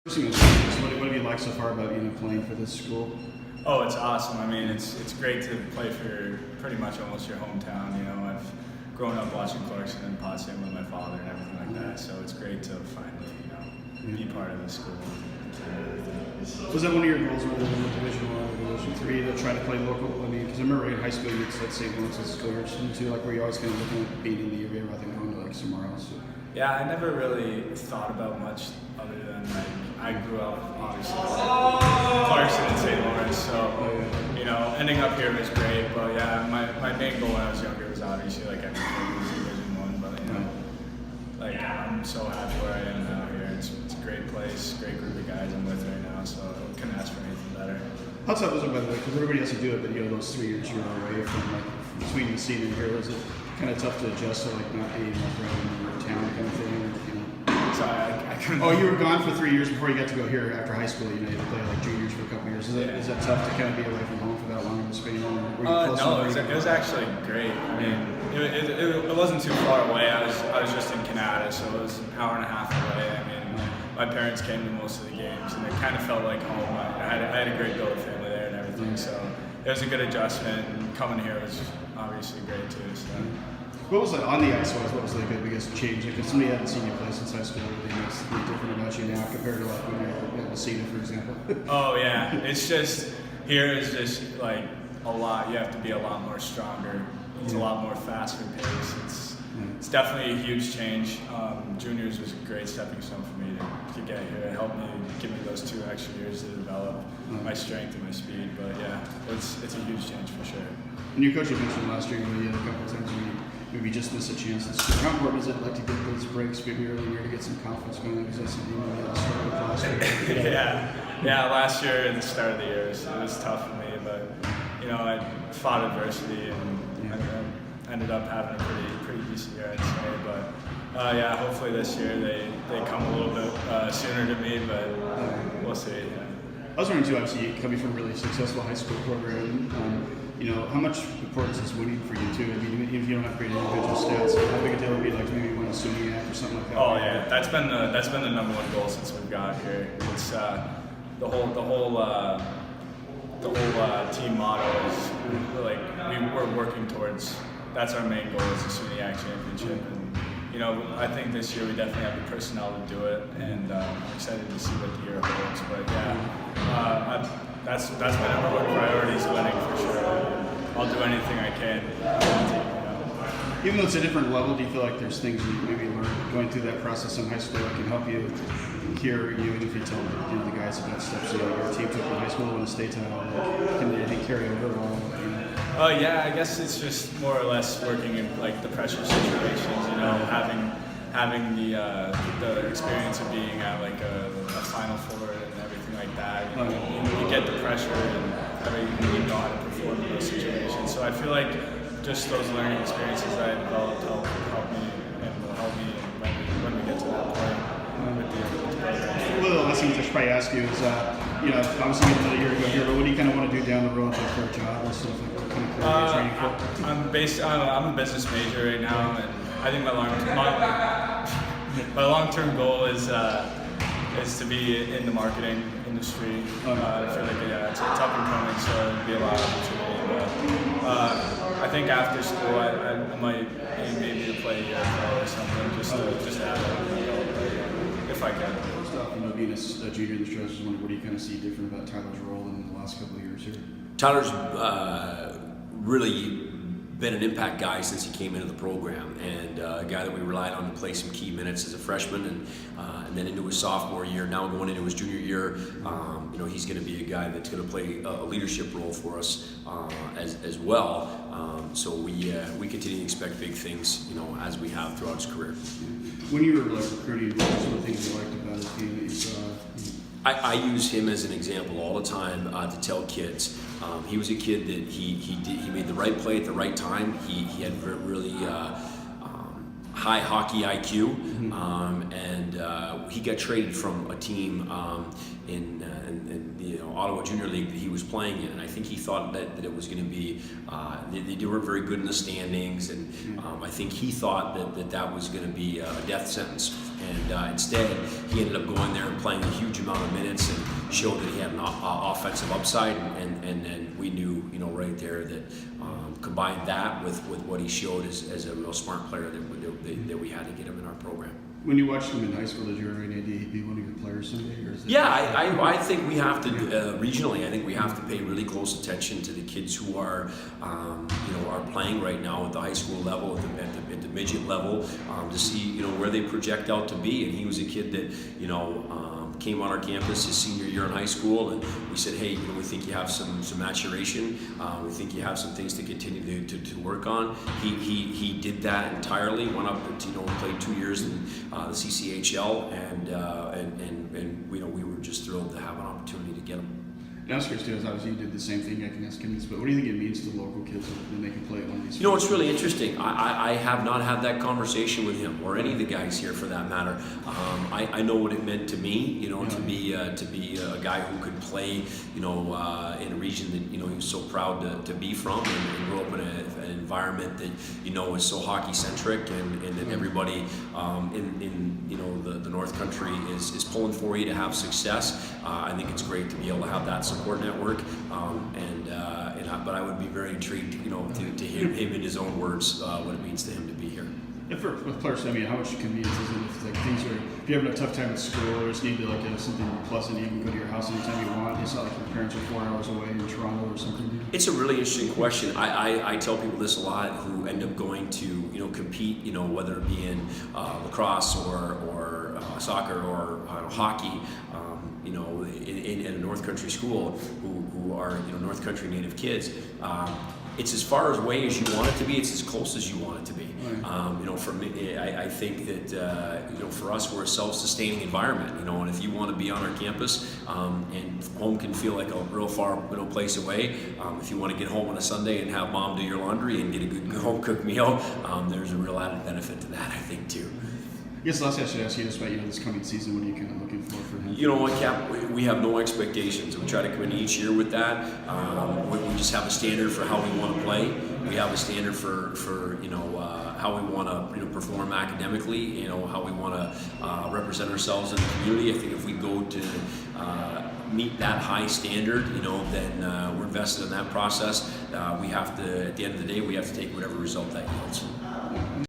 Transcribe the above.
What have you liked so far about playing for this school? Oh, it's awesome. I mean, it's great to play for pretty much almost your hometown. I've grown up watching Clarkson and Potsdam with my father and everything like that. So it's great to finally, be part of the school. Was that one of your goals when you were in Division I or Division III to try to play local? I mean, because I remember in high school you said St. Lawrence as a coach too, like were you always kind of looking at being in the area rather than going to like somewhere else? Yeah, I never really thought about much other than I grew up obviously Clarkson and St. Lawrence, so ending up here was great. But yeah, my main goal when I was younger was obviously like I was Division I, but like I'm so happy where I am now here. It's a great place, great group of guys I'm with right now, so I couldn't ask for anything better. How tough was it, by the way? Because everybody has to do it, but those 3 years you were away from between the scene and here, was it kind of tough to adjust to not being right in your town kind of thing? Sorry, I couldn't. Oh, you were gone for 3 years before you got to go here after high school. You had to play like juniors for a couple years. Is that tough to kind of be away from home for that long in Spain? No, it was actually great. I mean, it wasn't too far away. I was just in Canada, so it was an hour and a half away. I mean, my parents came to most of the games, and it kind of felt like home. I had a great build family there and everything, so it was a good adjustment. And coming here was obviously great too. So. What was on the ice? What was the biggest change? Like, if somebody hadn't seen you play since high school, what makes it different about you now compared to like when you're at the SUNY, for example? Oh yeah, it's just here is just like a lot. You have to be a lot more stronger. It's a lot more faster pace. It's definitely a huge change. Juniors was a great stepping stone for me to get here. It helped me give me those 2 extra years to develop my strength and my speed. But yeah, it's a huge change for sure. And your coach, you mentioned last year, you had a couple of times when you maybe just miss a chance. How important is it to get those breaks maybe early in the year to get some confidence going? Because that's something you had to start with last year. Yeah. Last year at the start of the year, it was tough for me, but I fought adversity and I ended up having a pretty decent year, I'd say. But hopefully this year they come a little bit sooner to me, but we'll see. Yeah. I was wondering too, obviously coming from a really successful high school program, how much importance is winning for you too? I mean, even if you don't have great individual stats, how big a deal would it be like maybe win a SUNY or something like that? Oh yeah, that's been the number one goal since we've got here. It's the whole team motto is like we're working towards. That's our main goal is the SUNY championship, and I think this year we definitely have the personnel to do it, and I'm excited to see what the year holds. But that's my number one priority is winning for sure. I'll do anything I can. Even though it's a different level, do you feel like there's things you maybe learned going through that process in high school that can help you here, even if you tell the guys about steps your team took in high school and a state title? Can anything carry over at all? Yeah, I guess it's just more or less working in like the pressure situations. Having the experience of being at like a Final Four and everything like that. You get the pressure and you know how to perform in those situations. So I feel like just those learning experiences that I developed help me and will help me when we get to that point. One of the last things I should probably ask you is, obviously you did a year ago here, but what do you kind of want to do down the road for a job and stuff? Like, what kind of career are you training for? I'm a business major right now, and I think my long-term goal is to be in the marketing industry. I feel like it's up and coming, so it'd be a lot of opportunity. But I think after school, I might aim maybe to play or something, just to have it, if I can. Being a junior in the show, I was just wondering, what do you kind of see different about Tyler's role in the last couple of years here? Tyler's really been an impact guy since he came into the program, and a guy that we relied on to play some key minutes as a freshman, and then into his sophomore year. Now going into his junior year, he's going to be a guy that's going to play a leadership role for us as well. So we continue to expect big things, as we have throughout his career. When you were recruiting, what were some of the things you liked about his team that you saw? I use him as an example all the time to tell kids. He was a kid that he made the right play at the right time. He had really high hockey IQ, and he got traded from a team in the Ottawa Junior League that he was playing in, and I think he thought that it was going to be they weren't very good in the standings, and I think he thought that was going to be a death sentence. And instead, he ended up going there and playing a huge amount of minutes and showed that he had an offensive upside. And then we knew, right there that combined that with what he showed as a real smart player that we had to get him in our program. When you watched him in high school, did you ever have any idea he'd be one of your players someday? Or is it I think we have to regionally. I think we have to pay really close attention to the kids who are, are playing right now at the high school level, at the midget level, to see where they project out to be. And he was a kid that came on our campus his senior year in high school, and we said, hey, we think you have some maturation. We think you have some things to continue to work on. He did that entirely. Went up to played 2 years in the CCHL, and we were just thrilled to have an opportunity to get him. And I was curious too, as obviously you did the same thing. I can ask him this, but what do you think it means to local kids when they can play at one of these? It's really interesting. I have not had that conversation with him or any of the guys here for that matter. I know what it meant to me, to be a guy who could play, in a region that he was so proud to be from, and grew up in an environment that is so hockey centric, and that everybody in the North Country is pulling for you to have success. I think it's great to be able to have that support network, but I would be very intrigued, to hear him in his own words what it means to him to be here. And with players, how much convenience is it if if you're having a tough time at school or just need to something pleasant, you can go to your house anytime you want. It's not like your parents are 4 hours away in Toronto or something. It's a really interesting question. I tell people this a lot who end up going to compete, whether it be in lacrosse or soccer or hockey. In a North Country school who are North Country native kids, it's as far away as you want it to be. It's as close as you want it to be. Right. For me, I think that for us, we're a self-sustaining environment. And if you want to be on our campus, and home can feel like a real far place away. If you want to get home on a Sunday and have mom do your laundry and get a good home cooked meal, there's a real added benefit to that, I think, too. I guess last I should ask you just about this coming season. What are you kind of looking for him? You know what, Cap? We have no expectations. We try to come in each year with that. We just have a standard for how we want to play. We have a standard for how we want to perform academically. How we want to represent ourselves in the community. I think if we go to meet that high standard, then we're invested in that process. We have to, at the end of the day, we have to take whatever result that yields.